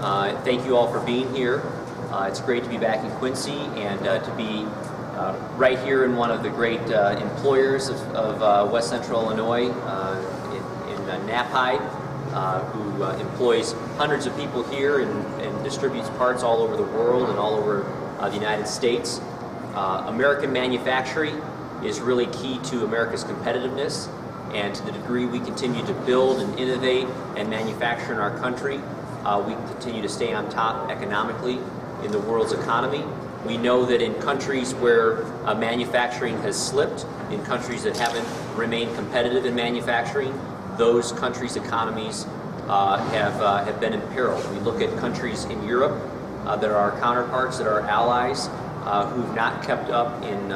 Thank you all for being here. It's great to be back in Quincy and to be right here in one of the great employers of West Central Illinois in Knapheide, who employs hundreds of people here and distributes parts all over the world and all over the United States. American manufacturing is really key to America's competitiveness, and to the degree we continue to build and innovate and manufacture in our country, we continue to stay on top economically in the world's economy. We know that in countries where manufacturing has slipped, in countries that haven't remained competitive in manufacturing, those countries' economies have been imperiled. We look at countries in Europe that are our counterparts, that are our allies, who've not kept up in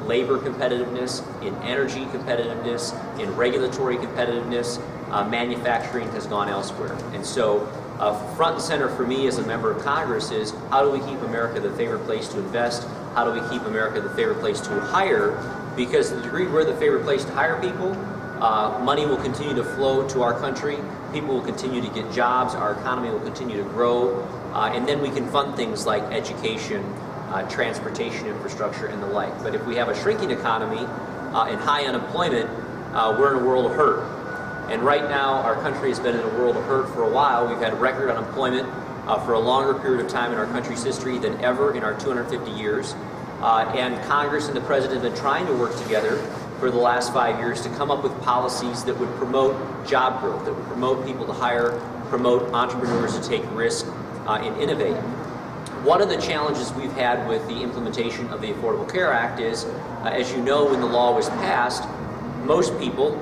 labor competitiveness, in energy competitiveness, in regulatory competitiveness. Manufacturing has gone elsewhere. And so front and center for me as a member of Congress is, how do we keep America the favorite place to invest? How do we keep America the favorite place to hire? Because to the degree we're the favorite place to hire people, money will continue to flow to our country, people will continue to get jobs, our economy will continue to grow, and then we can fund things like education, transportation infrastructure, and the like. But if we have a shrinking economy and high unemployment, we're in a world of hurt. And right now, our country has been in a world of hurt for a while. We've had record unemployment for a longer period of time in our country's history than ever in our 250 years. And Congress and the President have been trying to work together for the last 5 years to come up with policies that would promote job growth, that would promote people to hire, promote entrepreneurs to take risk and innovate. One of the challenges we've had with the implementation of the Affordable Care Act is, as you know, when the law was passed, most people,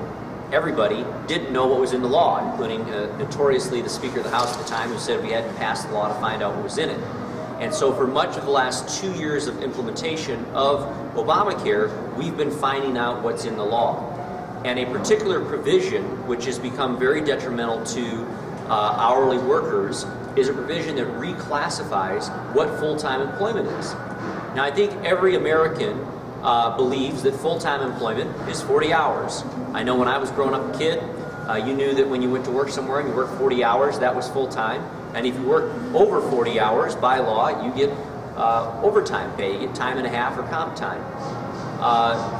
everybody, didn't know what was in the law, including notoriously the Speaker of the House at the time, who said we hadn't passed the law to find out what was in it. And so for much of the last 2 years of implementation of Obamacare, we've been finding out what's in the law. And a particular provision, which has become very detrimental to hourly workers, is a provision that reclassifies what full-time employment is. Now, I think every American believes that full-time employment is 40 hours. I know when I was growing up a kid, you knew that when you went to work somewhere and you worked 40 hours, that was full-time. And if you work over 40 hours, by law, you get overtime pay. You get time and a half or comp time.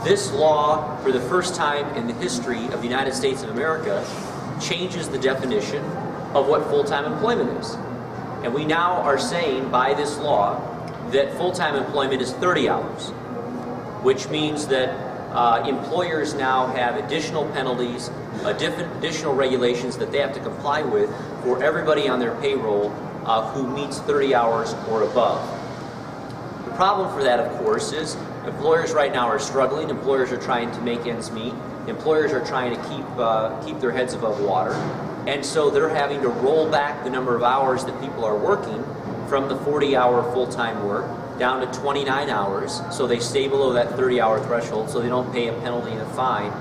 This law, for the first time in the history of the United States of America, changes the definition of what full-time employment is. And we now are saying by this law that full-time employment is 30 hours, which means that employers now have additional penalties, additional regulations that they have to comply with for everybody on their payroll who meets 30 hours or above. The problem for that, of course, is employers right now are struggling. Employers are trying to make ends meet. Employers are trying to keep their heads above water. And so they're having to roll back the number of hours that people are working from the 40-hour full-time work down to 29 hours, so they stay below that 30-hour threshold, so they don't pay a penalty and a fine,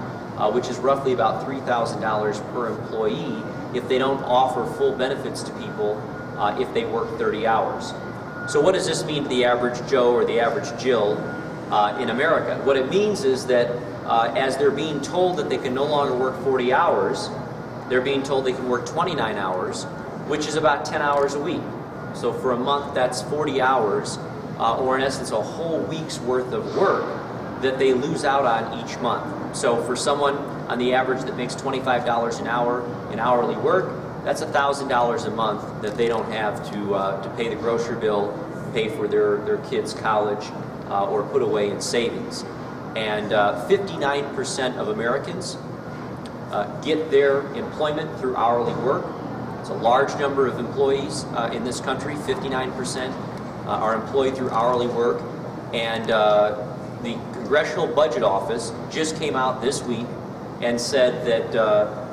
which is roughly about $3,000 per employee if they don't offer full benefits to people if they work 30 hours. So what does this mean to the average Joe or the average Jill in America? What it means is that as they're being told that they can no longer work 40 hours, they're being told they can work 29 hours, which is about 10 hours a week. So for a month, that's 40 hours, or in essence, a whole week's worth of work that they lose out on each month. So for someone on the average that makes $25 an hour in hourly work, that's $1,000 a month that they don't have to pay the grocery bill, pay for their kids' college, or put away in savings. And 59% of Americans get their employment through hourly work. It's a large number of employees in this country. 59% are employed through hourly work. And the Congressional Budget Office just came out this week and said that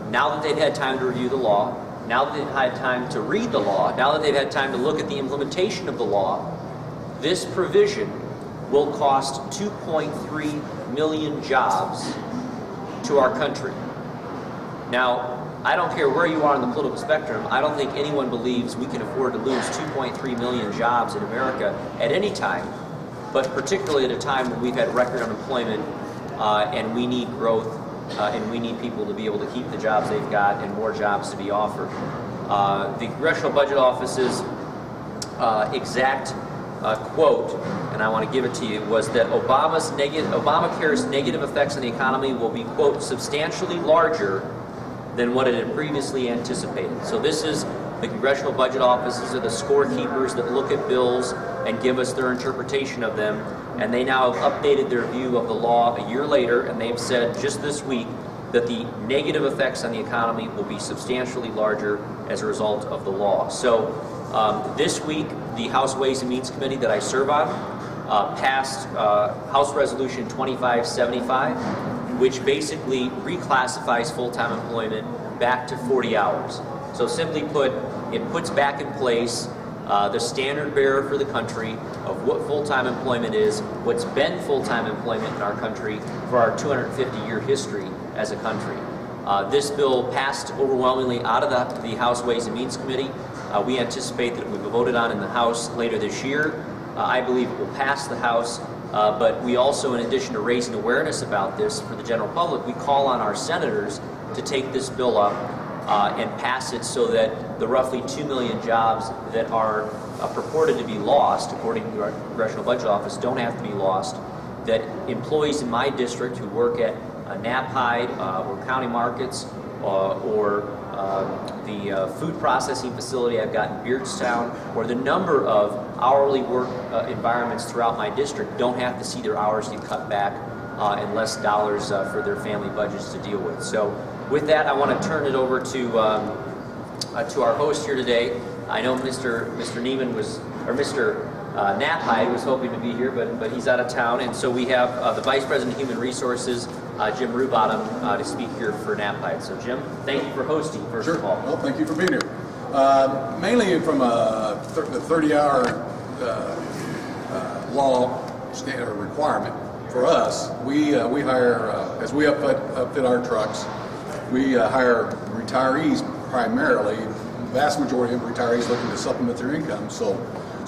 now that they've had time to review the law, now that they've had time to read the law, now that they've had time to look at the implementation of the law, this provision will cost 2.3 million jobs to our country. Now, I don't care where you are on the political spectrum, I don't think anyone believes we can afford to lose 2.3 million jobs in America at any time, but particularly at a time when we've had record unemployment and we need growth and we need people to be able to keep the jobs they've got and more jobs to be offered. The Congressional Budget Office's exact quote, and I want to give it to you, was that Obamacare's negative effects on the economy will be, quote, substantially larger than what it had previously anticipated. So this is the Congressional Budget Office. These are the scorekeepers that look at bills and give us their interpretation of them, and they now have updated their view of the law a year later, and they've said just this week that the negative effects on the economy will be substantially larger as a result of the law. So this week, the House Ways and Means Committee that I serve on passed House Resolution 2575, which basically reclassifies full-time employment back to 40 hours. So simply put, it puts back in place the standard bearer for the country of what full-time employment is, what's been full-time employment in our country for our 250-year history as a country. This bill passed overwhelmingly out of the House Ways and Means Committee. We anticipate that it will be voted on in the House later this year. I believe it will pass the House, but we also, in addition to raising awareness about this for the general public, we call on our senators to take this bill up and pass it so that the roughly 2 million jobs that are purported to be lost, according to the Congressional Budget Office, don't have to be lost, that employees in my district who work at Knapheide or county markets or the food processing facility I've got in Beardstown, or the number of hourly work environments throughout my district don't have to see their hours get cut back and less dollars for their family budgets to deal with. So with that, I want to turn it over to our host here today. I know Mr. Neiman was, or Mr. Knapheide was hoping to be here, but he's out of town, and so we have the Vice President of Human Resources, Jim Rubottom, to speak here for Knapheide. So Jim, thank you for hosting, first of all. Well, thank you for being here. Mainly from the 30-hour law standard requirement, for us, we hire, as we upfit our trucks, we hire retirees primarily. The vast majority of retirees looking to supplement their income. So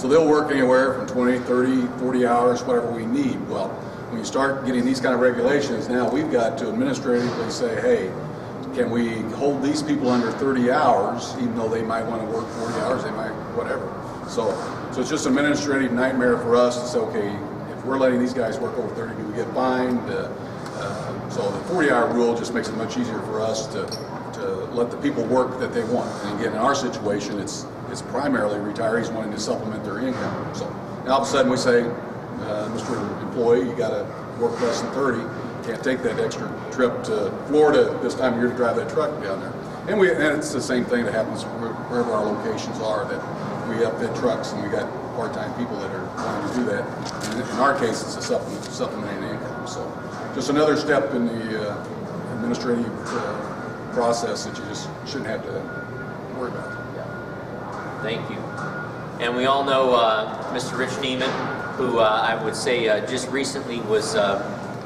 they'll work anywhere from 20, 30, 40 hours, whatever we need. Well, when you start getting these kind of regulations, now we've got to administratively say, hey, can we hold these people under 30 hours, even though they might want to work 40 hours, they might, whatever. So it's just an administrative nightmare for us to say, okay, if we're letting these guys work over 30, do we get fined? So the 40-hour rule just makes it much easier for us to let the people work that they want. And again, in our situation, it's primarily retirees wanting to supplement their income. So now all of a sudden we say, Mr. Employee, you got to work less than 30. You can't take that extra trip to Florida this time of year to drive that truck down there. And it's the same thing that happens wherever our locations are, that we upfit trucks and we got part-time people that are wanting to do that. And in our case, it's a supplementing income. So just another step in the administrative process that you just shouldn't have to worry about. Yeah. Thank you. And we all know Mr. Rich Neiman, who I would say just recently was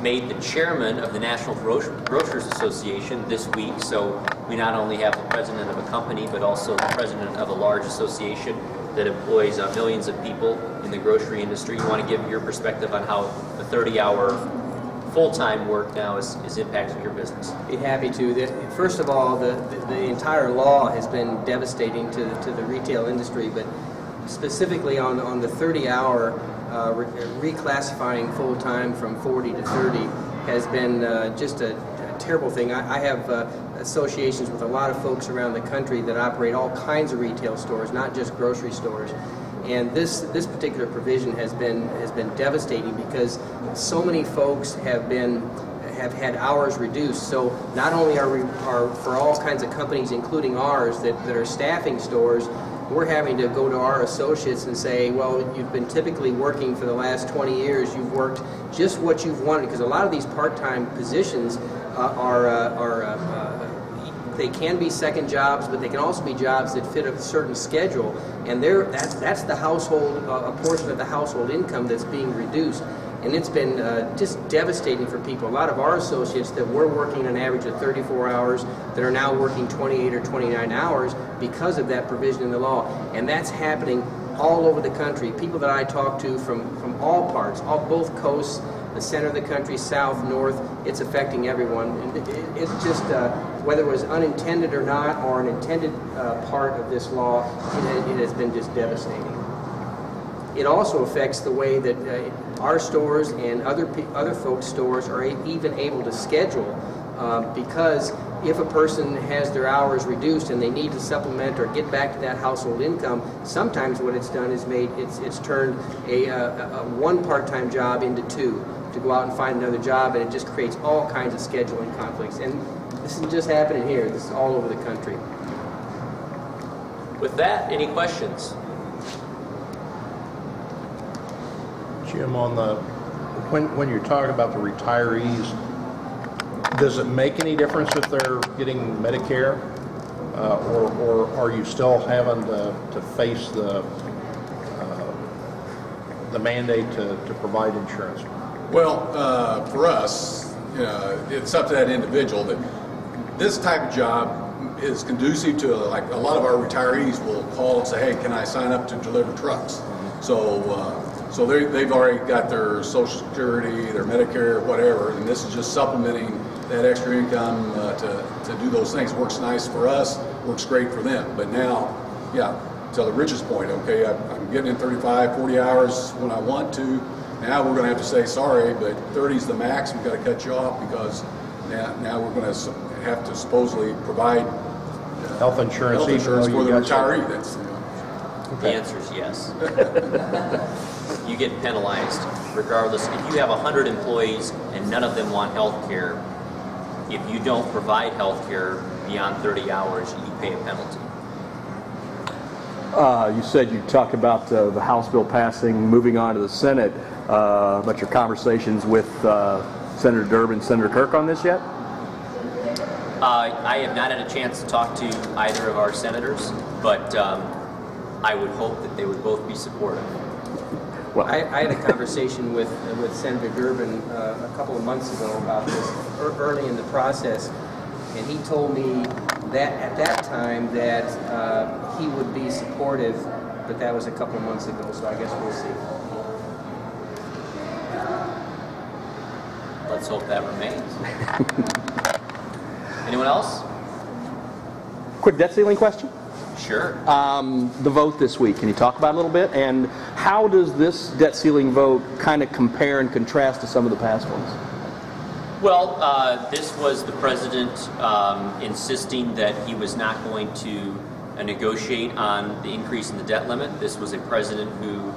made the chairman of the National Grocers Association this week. So we not only have the president of a company, but also the president of a large association that employs millions of people in the grocery industry. You want to give your perspective on how the 30-hour full-time work now is impacting your business? Be happy to. First of all, the entire law has been devastating to the retail industry, but specifically on the 30-hour reclassifying full-time from 40 to 30 has been just a terrible thing. I have associations with a lot of folks around the country that operate all kinds of retail stores, not just grocery stores. And this particular provision has been devastating because so many folks have had hours reduced. So not only are for all kinds of companies, including ours, that are staffing stores, we're having to go to our associates and say, well, you've been typically working for the last 20 years, you've worked just what you've wanted, because a lot of these part-time positions they can be second jobs, but they can also be jobs that fit a certain schedule, and that's the household, a portion of the household income that's being reduced. And it's been just devastating for people. A lot of our associates that were working an average of 34 hours that are now working 28 or 29 hours because of that provision in the law. And that's happening all over the country. People that I talk to from all parts, both coasts, the center of the country, south, north, it's affecting everyone. And it's just, whether it was unintended or not, or an intended part of this law, it has been just devastating. It also affects the way that our stores and other folks' stores are even able to schedule, because if a person has their hours reduced and they need to supplement or get back to that household income, sometimes what it's done is it's turned a one part-time job into two, to go out and find another job, and it just creates all kinds of scheduling conflicts. And this isn't just happening here, this is all over the country. With that, any questions? Jim, on the when you're talking about the retirees, does it make any difference if they're getting Medicare, or are you still having to face the mandate to provide insurance? Well, for us, it's up to that individual. That this type of job is conducive to, like, a lot of our retirees will call and say, "Hey, can I sign up to deliver trucks?" So they've already got their Social Security, their Medicare, whatever, and this is just supplementing that extra income to do those things. Works nice for us, works great for them. But now, yeah, to the richest point, okay, I'm getting in 35, 40 hours when I want to. Now we're going to have to say, sorry, but 30 is the max. We've got to cut you off because now we're going to have to supposedly provide health insurance for the retiree. That's, The answer is yes. You get penalized regardless. If you have 100 employees and none of them want health care, if you don't provide health care beyond 30 hours, you pay a penalty. You said you talked about the House bill passing, moving on to the Senate, but your conversations with Senator Durbin, Senator Kirk on this yet? I have not had a chance to talk to either of our senators, but I would hope that they would both be supportive. Well, I had a conversation with Senator Durbin a couple of months ago about this early in the process, and he told me that at that time that he would be supportive, but that was a couple of months ago, so I guess we'll see. Let's hope that remains. Anyone else? Quick debt ceiling question. Sure. The vote this week, can you talk about it a little bit? And how does this debt ceiling vote kind of compare and contrast to some of the past ones? Well, this was the president insisting that he was not going to negotiate on the increase in the debt limit. This was a president who,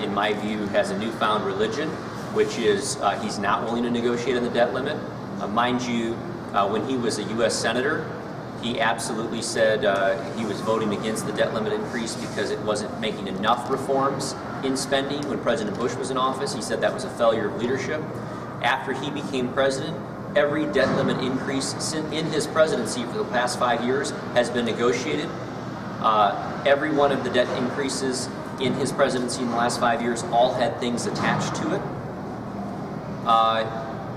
in my view, has a newfound religion, which is he's not willing to negotiate on the debt limit. Mind you, when he was a U.S. Senator, he absolutely said he was voting against the debt limit increase because it wasn't making enough reforms in spending. When President Bush was in office, he said that was a failure of leadership. After he became president, every debt limit increase in his presidency for the past 5 years has been negotiated. Every one of the debt increases in his presidency in the last 5 years all had things attached to it.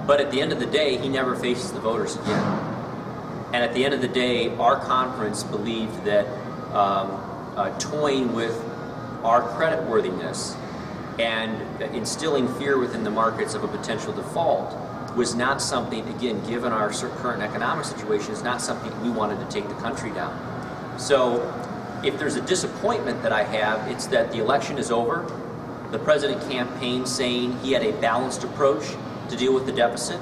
But at the end of the day, he never faces the voters again. And at the end of the day, our conference believed that toying with our creditworthiness and instilling fear within the markets of a potential default was not something, again, given our current economic situation, is not something we wanted to take the country down. So if there's a disappointment that I have, it's that the election is over. The president campaigned saying he had a balanced approach to deal with the deficit.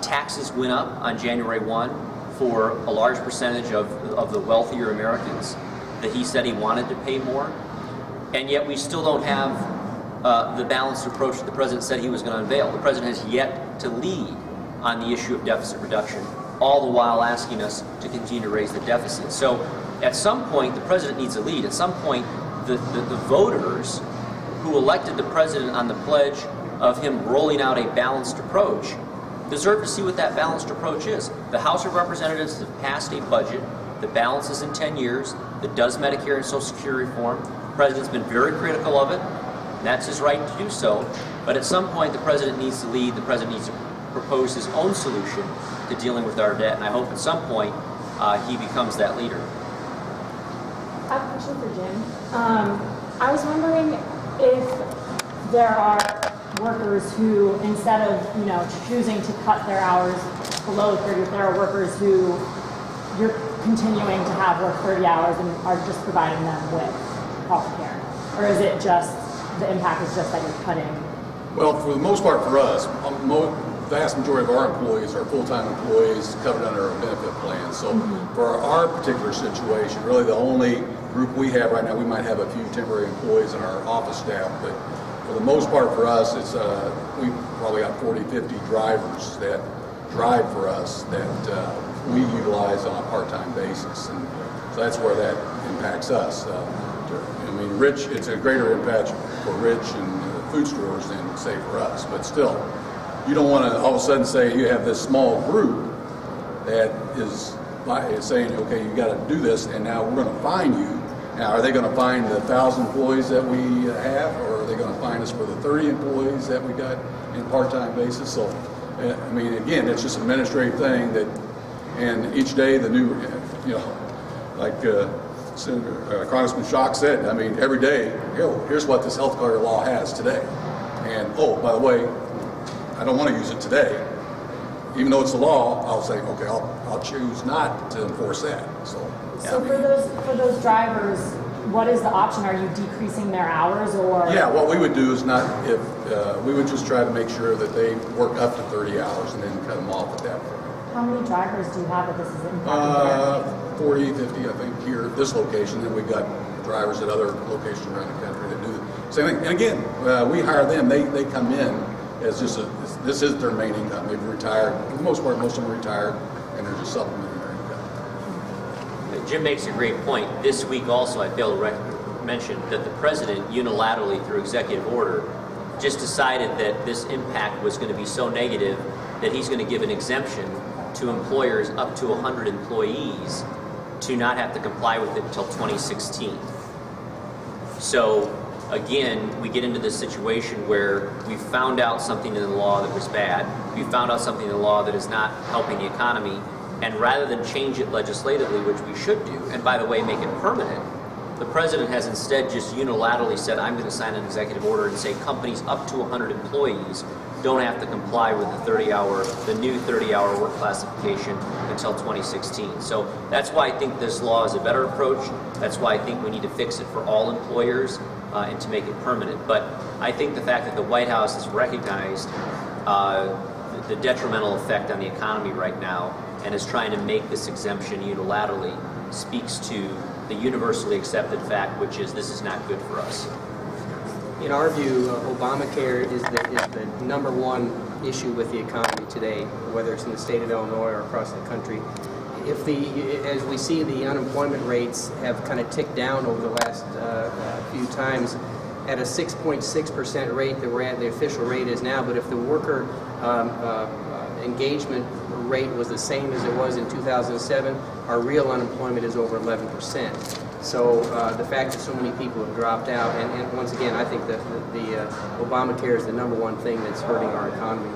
Taxes went up on January 1 for a large percentage of the wealthier Americans that he said he wanted to pay more. And yet we still don't have the balanced approach that the president said he was going to unveil. The president has yet to lead on the issue of deficit reduction, all the while asking us to continue to raise the deficit. So at some point, the president needs a lead. At some point, the voters who elected the president on the pledge of him rolling out a balanced approach deserve to see what that balanced approach is. The House of Representatives has passed a budget that balances in 10 years, that does Medicare and Social Security reform. The president's been very critical of it, and that's his right to do so. But at some point, the president needs to lead. The president needs to propose his own solution to dealing with our debt, and I hope at some point he becomes that leader. I have a question for Jim. I was wondering if there are workers who, instead of, choosing to cut their hours below 30, there are workers who you're continuing to have work 30 hours and are just providing them with health care? Or is it just, the impact is just that you're cutting? Well, for the most part for us, vast majority of our employees are full-time employees covered under a benefit plan. So for our particular situation, really the only group we have right now, we might have a few temporary employees in our office staff, but for the most part for us, it's we probably got 40, 50 drivers that drive for us that we utilize on a part-time basis, and so that's where that impacts us. I mean, Rich, it's a greater impact for Rich and food stores than say for us, but still, you don't want to all of a sudden say you have this small group that is saying, okay, you got to do this, and now we're going to fine you. Now, are they going to fine the 1,000 employees that we have, or are they going to fine us for the 30 employees that we got in part-time basis? So, I mean, again, it's just an administrative thing that, and each day the new, like Congressman Schock said, I mean, every day, here's what this health care law has today. And, oh, by the way, I don't want to use it today. Even though it's the law, I'll say, okay, I'll choose not to enforce that. So for those drivers, what is the option? Are you decreasing their hours, or? Yeah, what we would do is we would just try to make sure that they work up to 30 hours and then cut them off at that point. How many drivers do you have that this is impacting? 40, 50, I think, here at this location. Then we've got drivers at other locations around the country that do the same thing. And again, we hire them. They come in as just this is their main income. They've retired. For the most part, most of them are retired, and they're just supplementing their income. Jim makes a great point. This week also, I failed to mention that the president unilaterally, through executive order, just decided that this impact was going to be so negative that he's going to give an exemption to employers up to 100 employees to not have to comply with it until 2016. So again, we get into this situation where we found out something in the law that was bad, we found out something in the law that is not helping the economy, and rather than change it legislatively, which we should do, and by the way, make it permanent, the president has instead just unilaterally said, I'm going to sign an executive order and say companies up to 100 employees don't have to comply with the new 30-hour work classification until 2016. So that's why I think this law is a better approach. That's why I think we need to fix it for all employers and to make it permanent. But I think the fact that the White House has recognized the detrimental effect on the economy right now and is trying to make this exemption unilaterally speaks to the universally accepted fact, which is this is not good for us. In our view, Obamacare is the number one issue with the economy today, whether it's in the state of Illinois or across the country. As we see, the unemployment rates have kind of ticked down over the last few times at a 6.6% rate that we're at. The official rate is now, but if the worker engagement rate was the same as it was in 2007, our real unemployment is over 11%. So the fact that so many people have dropped out, and once again, I think that the Obamacare is the number one thing that's hurting our economy.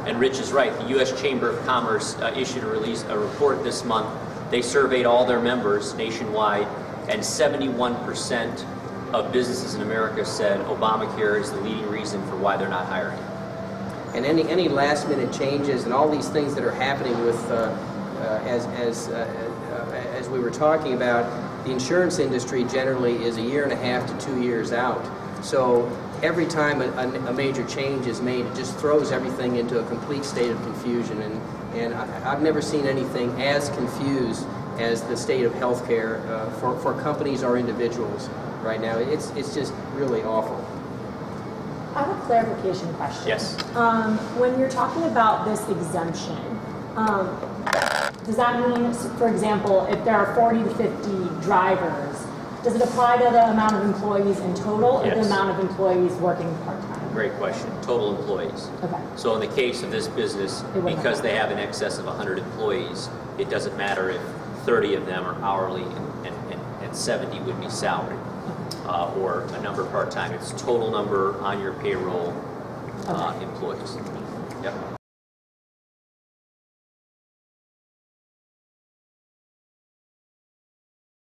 And Rich is right. The U.S. Chamber of Commerce issued a report this month. They surveyed all their members nationwide, and 71% of businesses in America said Obamacare is the leading reason for why they're not hiring. And any last-minute changes and all these things that are happening with, as we were talking about, the insurance industry generally is 1.5 to 2 years out. So every time a major change is made, it just throws everything into a complete state of confusion. And I've never seen anything as confused as the state of healthcare for companies or individuals right now. It's just really awful. I have a clarification question. Yes. When you're talking about this exemption, does that mean, for example, if there are 40 to 50 drivers, does it apply to the amount of employees in total, or Yes. the amount of employees working part-time? Great question. Total employees. Okay. So in the case of this business, because they have in excess of 100 employees, it doesn't matter if 30 of them are hourly and 70 would be salary, or a number part-time. It's total number on your payroll employees. Yep.